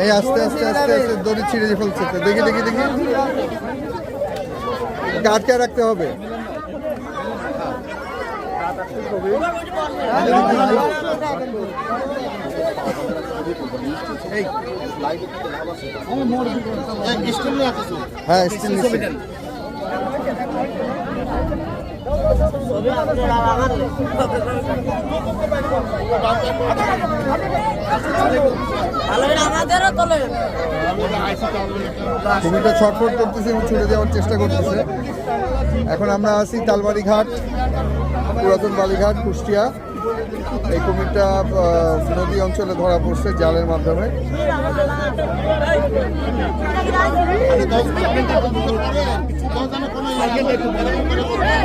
এই আস্তে আস্তে আস্তে আস্তে দড়ি ছিঁড়ে ফেলছে। দেখি দেখি দেখি, আটকে রাখতে হবে। হ্যাঁ, স্টিল কুমিরটা ছটফট করতেছে এবং ছুটে যাওয়ার চেষ্টা করতেছে। এখন আমরা আছি তালবাড়ি ঘাট, পুরাতন বালিঘাট, কুষ্টিয়া। এই কুমিরটা নদী অঞ্চলে ধরা পড়ছে জালের মাধ্যমে।